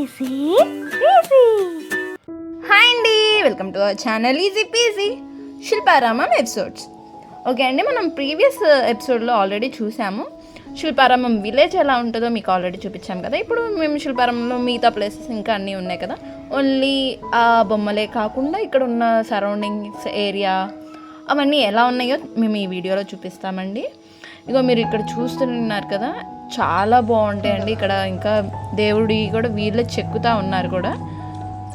Easy PG. Hi అండి, welcome to our channel easy PG Shilparamam episodes. Okay అండి, మనం previous ఎపిసోడ్లో ఆల్రెడీ చూసాము. శిల్పారామం విలేజ్ ఎలా ఉంటుందో మీకు ఆల్రెడీ చూపించాం కదా. ఇప్పుడు మేము శిల్పారామంలో మిగతా ప్లేసెస్ ఇంకా అన్నీ ఉన్నాయి కదా. ఓన్లీ ఆ బొమ్మలే కాకుండా ఇక్కడ ఉన్న సరౌండింగ్స్ ఏరియా అవన్నీ ఎలా ఉన్నాయో మేము ఈ వీడియోలో చూపిస్తామండి. ఇగో మీరు ఇక్కడ చూస్తున్నారు కదా, చాలా బాగుంటాయండి. ఇక్కడ ఇంకా దేవుడి కూడా వీళ్ళే చెక్కుతూ ఉన్నారు కూడా.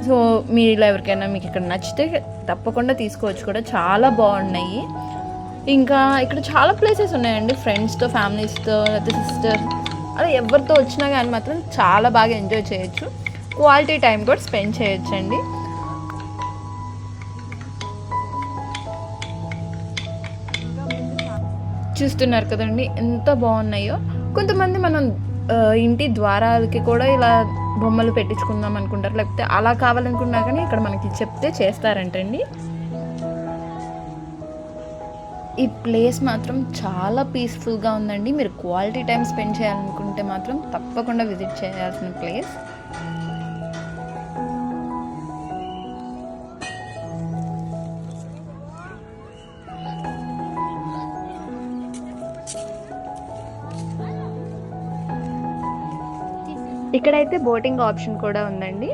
సో మీరు ఎవరికైనా మీకు ఇక్కడ నచ్చితే తప్పకుండా తీసుకోవచ్చు కూడా, చాలా బాగున్నాయి. ఇంకా ఇక్కడ చాలా ప్లేసెస్ ఉన్నాయండి. ఫ్రెండ్స్తో, ఫ్యామిలీస్తో, లేకపోతే సిస్టర్ అలా ఎవరితో వచ్చినా కానీ మాత్రం చాలా బాగా ఎంజాయ్ చేయొచ్చు. క్వాలిటీ టైం కూడా స్పెండ్ చేయొచ్చండి. చూస్తున్నారు కదండి ఎంత బాగున్నాయో. కొంతమంది మనం ఇంటి ద్వారాలకి కూడా ఇలా బొమ్మలు పెట్టించుకుందాం అనుకుంటారు, లేకపోతే అలా కావాలనుకున్నా కానీ ఇక్కడ మనకి చెప్తే చేస్తారంటండి. ఈ ప్లేస్ మాత్రం చాలా పీస్ఫుల్గా ఉందండి. మీరు క్వాలిటీ టైం స్పెండ్ చేయాలనుకుంటే మాత్రం తప్పకుండా విజిట్ చేయాల్సిన ప్లేస్. ఇక్కడైతే బోటింగ్ ఆప్షన్ కూడా ఉందండి,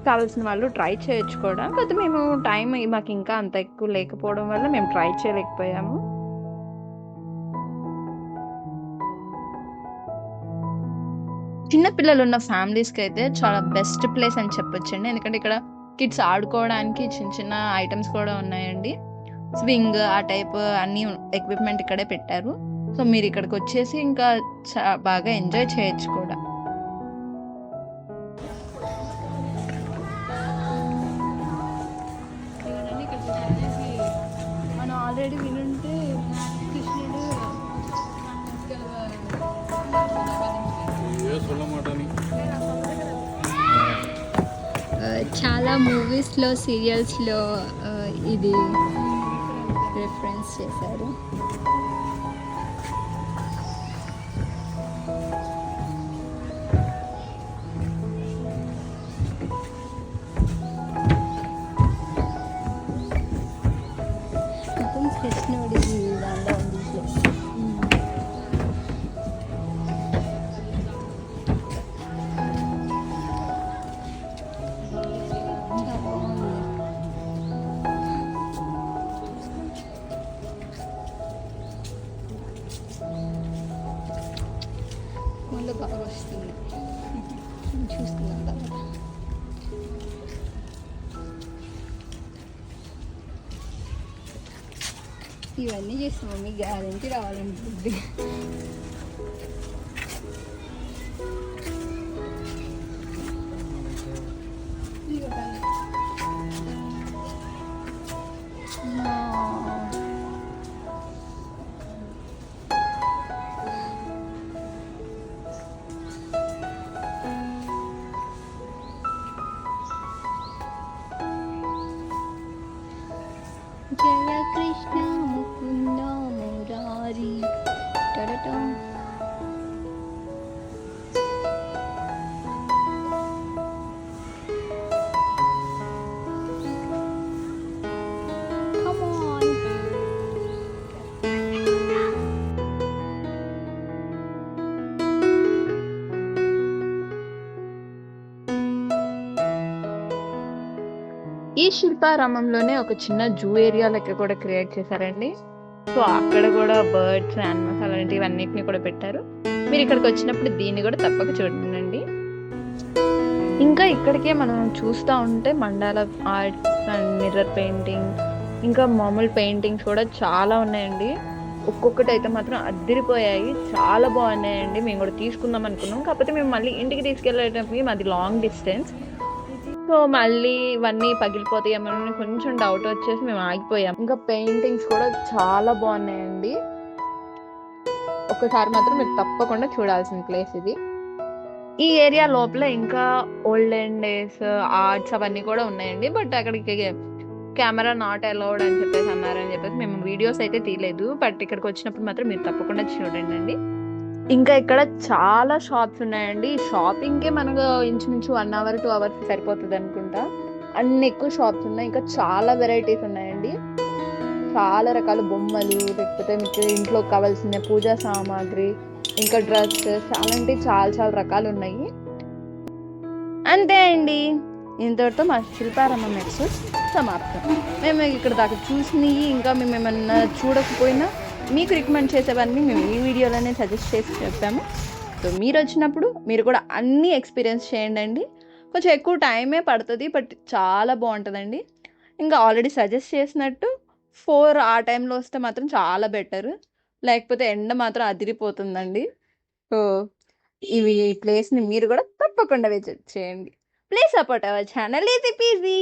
కావాల్సిన వాళ్ళు ట్రై చేయొచ్చు కూడా. కాకపోతే మేము టైం మాకు ఇంకా అంత ఎక్కువ లేకపోవడం వల్ల మేము ట్రై చేయలేకపోయాము. చిన్నపిల్లలు ఉన్న ఫ్యామిలీస్కి అయితే చాలా బెస్ట్ ప్లేస్ అని చెప్పొచ్చండి. ఎందుకంటే ఇక్కడ కిడ్స్ ఆడుకోవడానికి చిన్న చిన్న ఐటమ్స్ కూడా ఉన్నాయండి. స్వింగ్ ఆ టైప్ అన్ని ఎక్విప్మెంట్ ఇక్కడే పెట్టారు. సో మీరు ఇక్కడికి వచ్చేసి ఇంకా బాగా ఎంజాయ్ చేయొచ్చు కూడా. ఆల్రెడీ వినుంటే కృష్ణుడు చాలా మూవీస్లో, సీరియల్స్లో ఇది రిఫరెన్స్ చేశారు. కృష్ణుడి దాంట్లో ఉంది ప్లేస్. ముందు బాగా వస్తుంది, చూస్తున్నాం కదా. ఇవన్నీ చేస్తాం మమ్మీ, గ్యారెంటీ రావాలనుకుంటుంది. జయ కృష్ణ ముకుంద మురారి టడటా. Come on. ఈ శిల్పారామంలోనే ఒక చిన్న జూ ఏరియా లెక్క కూడా క్రియేట్ చేశారండి. సో అక్కడ కూడా బర్డ్స్, యానిమల్స్ అలాంటివన్నిటిని కూడా పెట్టారు. మీరు ఇక్కడికి వచ్చినప్పుడు దీన్ని కూడా తప్పక చూడండి. ఇంకా ఇక్కడికే మనం చూస్తూ ఉంటే mandala arts and mirror painting, ఇంకా మామూలు పెయింటింగ్స్ కూడా చాలా ఉన్నాయండి. ఒక్కొక్కటి అయితే మాత్రం అద్దిరిపోయాయి, చాలా బాగున్నాయండి. మేము కూడా తీసుకుందాం అనుకున్నాం, కాకపోతే మేము మళ్ళీ ఇంటికి తీసుకెళ్ళేటప్పుడు మాది లాంగ్ డిస్టెన్స్. సో మళ్ళీ ఇవన్నీ పగిలిపోతాయేమని కొంచెం డౌట్ వచ్చేసి మేము ఆగిపోయాం. ఇంకా పెయింటింగ్స్ కూడా చాలా బాగున్నాయండి. ఒకసారి మాత్రం మీరు తప్పకుండా చూడాల్సిన ప్లేస్ ఇది. ఈ ఏరియా లోపల ఇంకా ఓల్డెన్ డేస్ ఆర్ట్స్ అవన్నీ కూడా ఉన్నాయండి. బట్ అక్కడికి కెమెరా నాట్ అలౌడ్ అని చెప్పేసి అన్నారని చెప్పేసి మేము వీడియోస్ అయితే తీయలేదు. బట్ ఇక్కడికి వచ్చినప్పుడు మాత్రం మీరు తప్పకుండా చూడండి. ఇంకా ఇక్కడ చాలా షాప్స్ ఉన్నాయండి. షాపింగ్కే మనకు ఇంచుమించు 1 అవర్ 2 అవర్స్ సరిపోతుంది అనుకుంటా. అన్ని ఎక్కువ షాప్స్ ఉన్నాయి. ఇంకా చాలా వెరైటీస్ ఉన్నాయండి. చాలా రకాల బొమ్మలు, లేకపోతే మీకు ఇంట్లో కావాల్సిన పూజా సామాగ్రి, ఇంకా డ్రెస్సెస్, అలాంటి చాలా చాలా రకాలు ఉన్నాయి. అంతే అండి, ఇంతటితో మా శిల్పారామం ఎపిసోడ్ సమాప్తం. మేము ఇక్కడ దాకా చూసినవి, ఇంకా మేము ఏమన్నా చూడకపోయినా మీకు రికమెండ్ చేసేవన్నీ మేము ఈ వీడియోలోనే సజెస్ట్ చేసి చెప్పాము. సో మీరు వచ్చినప్పుడు మీరు కూడా అన్నీ ఎక్స్పీరియన్స్ చేయండి. కొంచెం ఎక్కువ టైమే పడుతుంది, బట్ చాలా బాగుంటుందండి. ఇంకా ఆల్రెడీ సజెస్ట్ చేసినట్టు 4 ఆ టైంలో వస్తే మాత్రం చాలా బెటర్, లేకపోతే ఎండ మాత్రం అదిరిపోతుందండి. సో ఈ ప్లేస్ని మీరు కూడా తప్పకుండా విజిట్ చేయండి. Please support our channel easy PG.